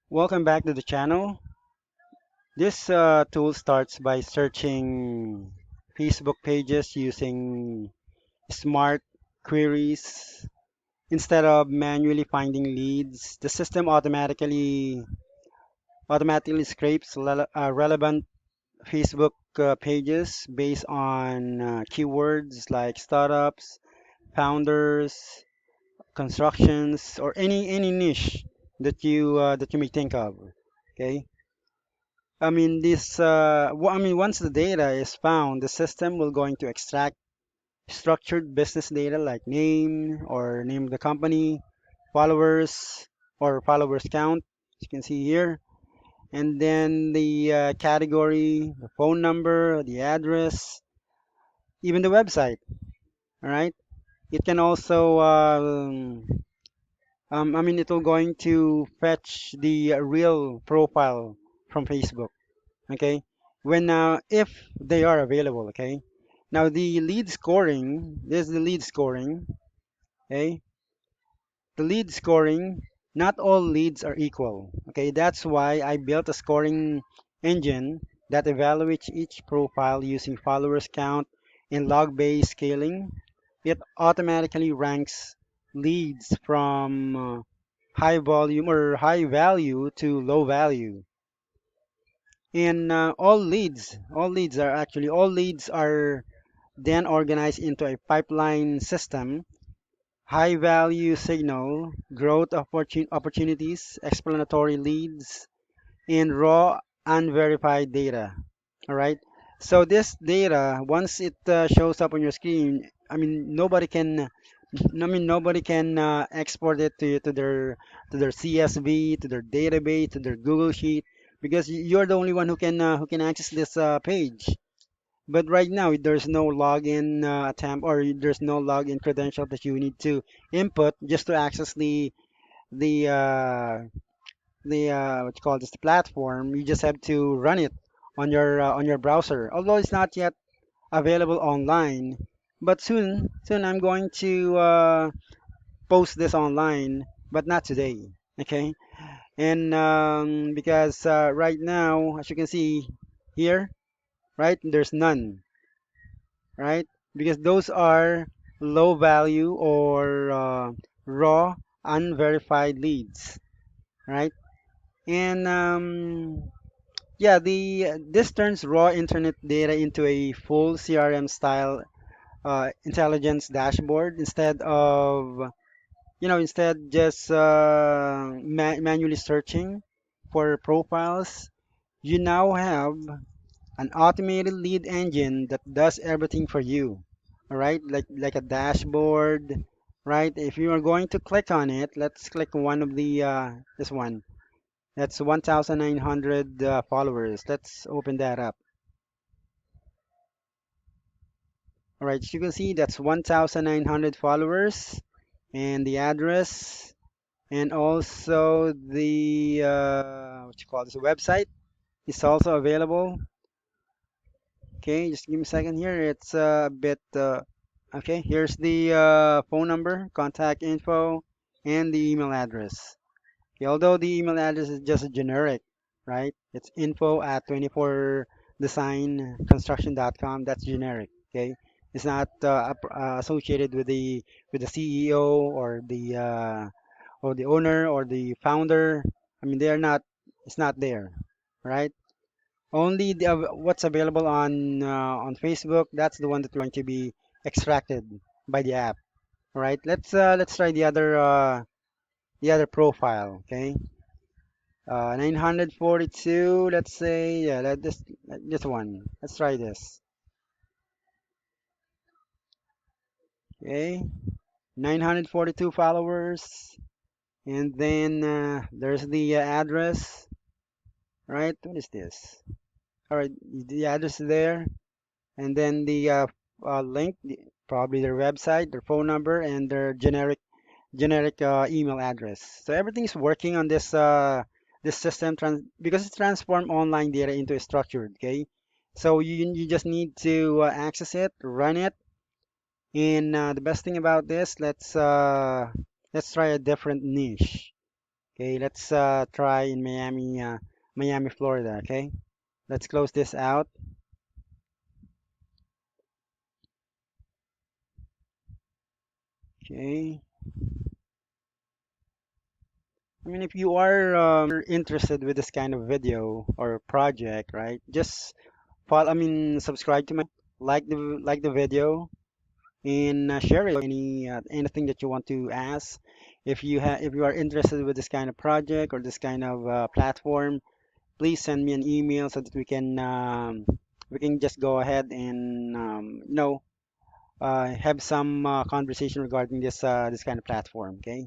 Welcome back to the channel. This tool starts by searching Facebook pages using smart queries. Instead of manually finding leads, the system automatically scrapes relevant Facebook pages based on keywords like startups, founders, constructions, or any niche that you may think of. Okay. Once the data is found, the system will going to extract structured business data like name or name of the company, followers or followers count, as you can see here, and then the category, the phone number, the address, even the website. All right. It can also, it will going to fetch the real profile from Facebook. Okay, when if they are available. Okay, now the lead scoring, this is the lead scoring. Okay, the lead scoring, not all leads are equal. Okay, that's why I built a scoring engine that evaluates each profile using followers count and log-based scaling. It automatically ranks leads from high volume or high value to low value. And all leads are then organized into a pipeline system, high value signal, opportunities, explanatory leads, and raw unverified data. All right. So this data, once it shows up on your screen, nobody can export it to their CSV, to their database, to their Google Sheet, because you're the only one who can access this page. But right now, there's no login attempt or there's no login credential that you need to input just to access the what you call this platform. You just have to run it on your browser. Although it's not yet available online, but soon I'm going to post this online, but not today. Okay, and because right now, as you can see here, right, there's none, right? Because those are low value or raw, unverified leads, right? And yeah, the this turns raw internet data into a full CRM style intelligence dashboard instead just manually searching for profiles. You now have an automated lead engine that does everything for you. All right, like a dashboard, right? If you are going to click on it, let's click one of the this one. That's 1,900 followers. Let's open that up. All right, you can see that's 1,900 followers and the address and also the what you call this website is also available. Okay, just give me a second here. It's a bit okay. Here's the phone number, contact info, and the email address. Okay, although the email address is just a generic, right? It's info at 24designconstruction.com. That's generic. Okay, it's not associated with the CEO or the owner or the founder. I mean, they are not. It's not there, right? Only what's available on Facebook. That's the one that going to be extracted by the app. All right. Let's try the other profile. Okay. 942. Let's say yeah. This one. Let's try this. Okay. 942 followers, and then there's the address. Right. What is this? All right. The address is there. And then the link, probably their website, their phone number, and their generic email address. So everything's working on this system because it's transformed online data into a structured. Okay, so you just need to access it, run it, and the best thing about this, let's try a different niche. Okay, let's try in Miami, Florida. Okay, let's close this out. Okay, I mean, if you are interested with this kind of video or project, right? Just follow, I mean, subscribe to my channel, like the video, and share it. Anything that you want to ask. If you are interested with this kind of project or this kind of platform, please send me an email so that we can just go ahead and have some conversation regarding this kind of platform. Okay,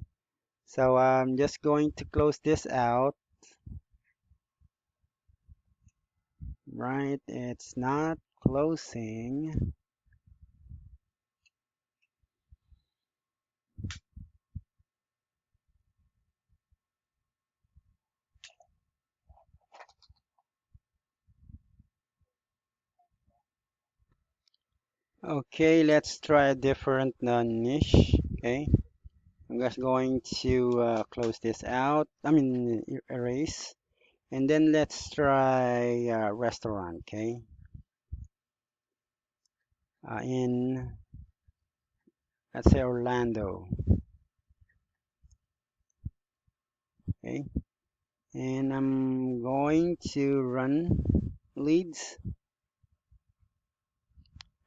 so I'm just going to close this out. Right, it's not closing. Okay, let's try a different niche. Okay, I'm just going to close this out. I mean, erase. And then let's try restaurant. Okay, in, let's say, Orlando. Okay, and I'm going to run leads.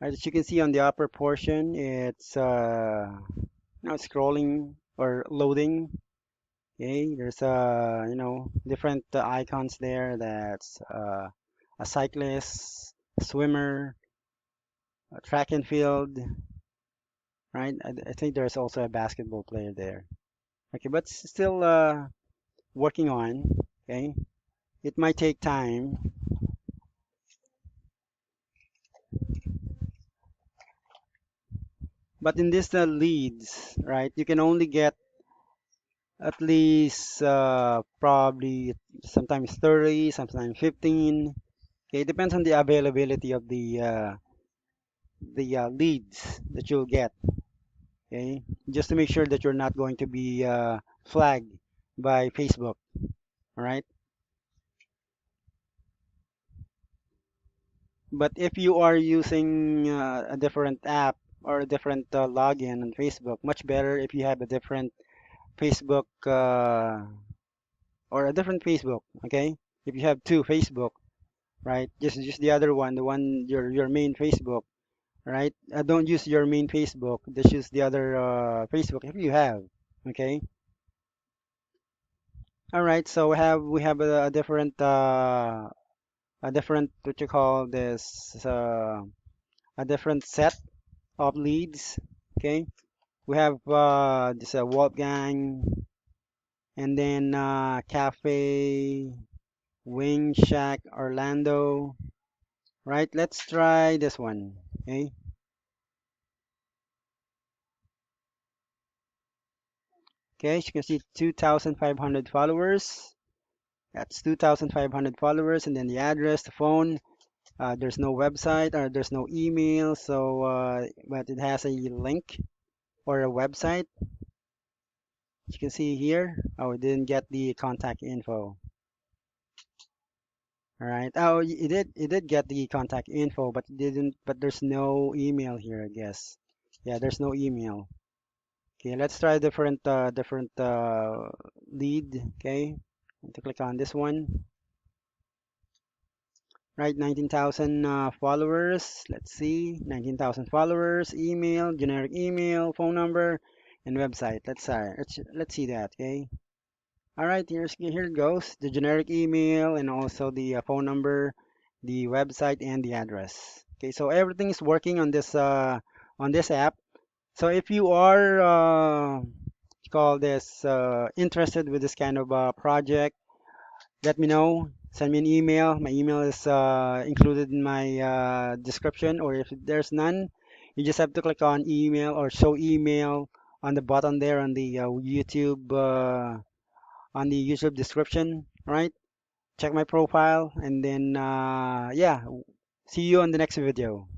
As you can see on the upper portion, it's now scrolling or loading. Okay, there's different icons there. That's a cyclist, a swimmer, a track and field, right? I think there's also a basketball player there. Okay, but still working on. Okay, it might take time, but in this leads, right? You can only get at least probably sometimes 30, sometimes 15. Okay, it depends on the availability of the leads that you'll get. Okay, just to make sure that you're not going to be flagged by Facebook. All right, but if you are using a different app or a different login on Facebook, much better if you have a different Facebook or a different Facebook. Okay, if you have two Facebook, right? Just the other one, the one your main Facebook, right? Don't use your main Facebook. Just use the other Facebook if you have. Okay. All right. So we have a different what you call this a different set of leads. Okay. We have this Wolfgang, and then Cafe, Wing Shack, Orlando. Right. Let's try this one. Okay. Okay. As you can see, 2,500 followers. That's 2,500 followers, and then the address, the phone. There's no website or there's no email, so but it has a link or a website. You can see here. Oh, it didn't get the contact info. All right. Oh, it did get the contact info, but it didn't. But there's no email here, I guess. Yeah, there's no email. Okay, let's try different lead. Okay, to click on this one. Right, 19,000 followers. Let's see, 19,000 followers, email, generic email, phone number, and website. Let's see that. Okay. All right, here it goes. The generic email and also the phone number, the website, and the address. Okay, so everything is working on this app. So if you are call this interested with this kind of project, let me know. Send me an email. My email is included in my description, or if there's none, you just have to click on email or show email on the button there on the YouTube description, right? Check my profile, and then yeah, see you on the next video.